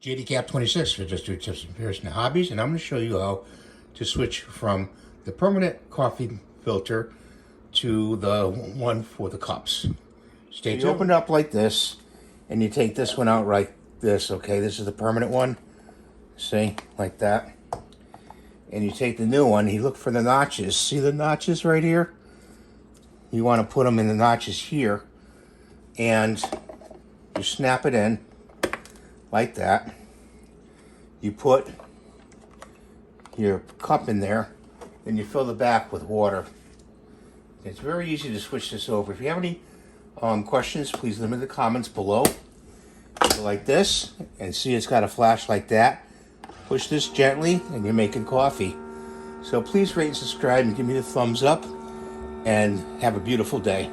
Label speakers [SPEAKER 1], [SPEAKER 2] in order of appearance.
[SPEAKER 1] JDCap 26 for just do tips and comparison hobbies, and I'm going to show you how to switch from the permanent coffee filter to the one for the cups. Stay tuned. You open it up like this, and you take this one out like this, okay? This is the permanent one, see, like that. And you take the new one, you look for the notches. See the notches right here? You want to put them in the notches here, and you snap it in like that. You put your cup in there, and you fill the back with water. It's very easy to switch this over. If you have any questions, please leave them in the comments below. Go like this, and see it's got a flash like that. Push this gently, and you're making coffee. So please rate and subscribe and give me the thumbs up, and have a beautiful day.